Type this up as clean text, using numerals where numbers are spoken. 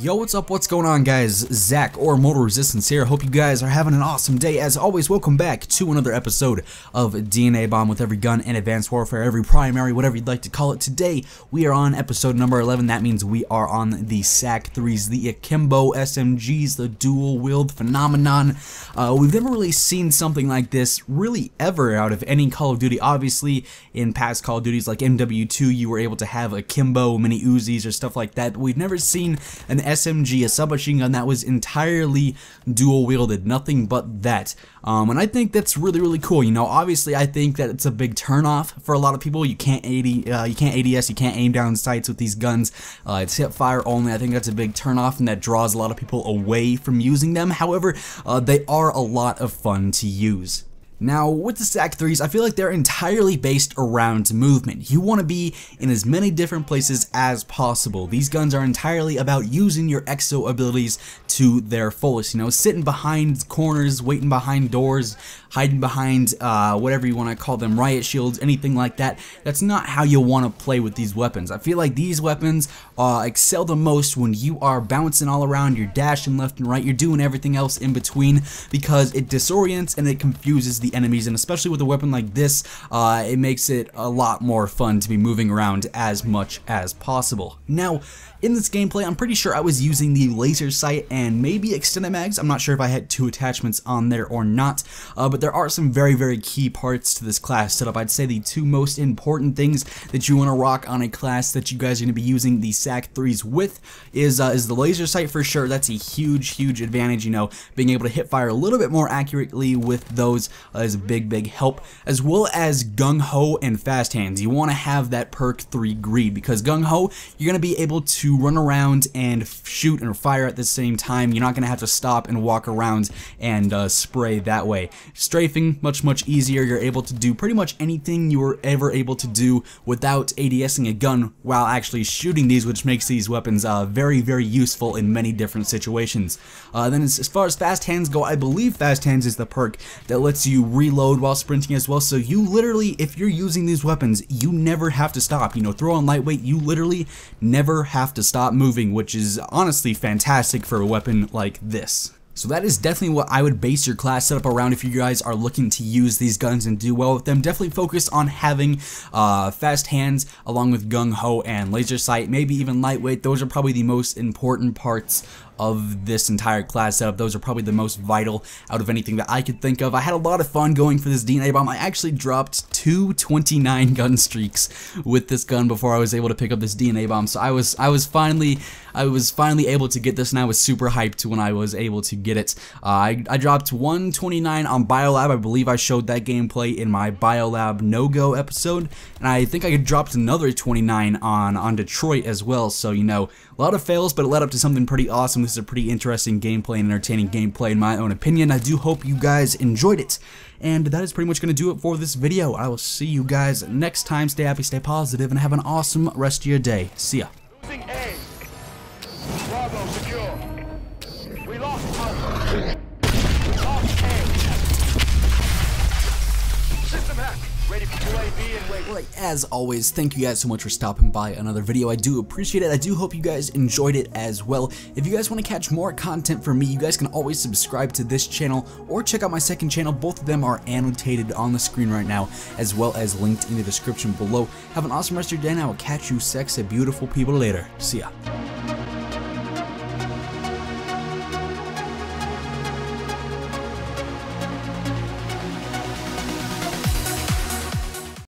Yo, what's up? What's going on, guys? Zach or Mortal Resistance here. Hope you guys are having an awesome day. As always, welcome back to another episode of DNA Bomb with every gun in Advanced Warfare, every primary, whatever you'd like to call it. Today, we are on episode number 11. That means we are on the SAC-3s, the Akimbo SMGs, the dual-wield phenomenon. We've never really seen something like this really ever out of any Call of Duty. Obviously, in past Call of Duties like MW2, you were able to have Akimbo, mini Uzis, or stuff like that. But we've never seen an SMG, a submachine gun that was entirely dual wielded, nothing but that. And I think that's really cool. You know, obviously I think that it's a big turnoff for a lot of people. You can't ADS, you can't aim down sights with these guns. It's hip fire only. I think that's a big turnoff, and that draws a lot of people away from using them. However, they are a lot of fun to use. Now, with the SAC-3s, I feel like they're entirely based around movement. You want to be in as many different places as possible. These guns are entirely about using your exo abilities to their fullest. You know, sitting behind corners, waiting behind doors, hiding behind whatever you want to call them, riot shields, anything like that. That's not how you want to play with these weapons. I feel like these weapons excel the most when you are bouncing all around, you're dashing left and right, you're doing everything else in between, because it disorients and it confuses the enemies, and especially with a weapon like this, it makes it a lot more fun to be moving around as much as possible. Now, in this gameplay, I'm pretty sure I was using the laser sight and maybe extended mags. I'm not sure if I had two attachments on there or not, but there are some very key parts to this class setup. I'd say the two most important things that you want to rock on a class that you guys are going to be using the SAC-3s with is the laser sight for sure. That's a huge advantage. You know, being able to hip fire a little bit more accurately with those is a big help, as well as gung ho and fast hands. You want to have that perk 3 greed, because gung ho, you're going to be able to run around and shoot and fire at the same time. You're not going to have to stop and walk around and spray that way. Strafing, much easier. You're able to do pretty much anything you were ever able to do without ADSing a gun while actually shooting these, which makes these weapons very useful in many different situations. Then as far as fast hands go, I believe fast hands is the perk that lets you reload while sprinting as well. So you literally, if you're using these weapons, you never have to stop. You know, throw on lightweight, you literally never have to stop moving, which is honestly fantastic for a weapon like this. So that is definitely what I would base your class setup around if you guys are looking to use these guns and do well with them. Definitely focus on having fast hands along with gung ho and laser sight, maybe even lightweight. Those are probably the most important parts of this entire class setup. Those are probably the most vital out of anything that I could think of. I had a lot of fun going for this DNA bomb. I actually dropped 2 29 gun streaks with this gun before I was able to pick up this DNA bomb. So I was finally able to get this, and I was super hyped when I was able to get it. I dropped 129 on Biolab. I believe I showed that gameplay in my Biolab no-go episode, and I think I dropped another 29 on Detroit as well. So, you know, a lot of fails, but it led up to something pretty awesome. This is a pretty interesting gameplay and entertaining gameplay in my own opinion. I do hope you guys enjoyed it. And that is pretty much going to do it for this video. I will see you guys next time. Stay happy, stay positive, and have an awesome rest of your day. See ya. Losing A. Bravo secure. We lost Alpha. We lost A. System hack. Ready for UAV and wait. Alright, as always, thank you guys so much for stopping by another video. I do appreciate it. I do hope you guys enjoyed it as well. If you guys want to catch more content from me, you guys can always subscribe to this channel or check out my second channel. Both of them are annotated on the screen right now, as well as linked in the description below. Have an awesome rest of your day, and I will catch you sexy, beautiful people later. See ya.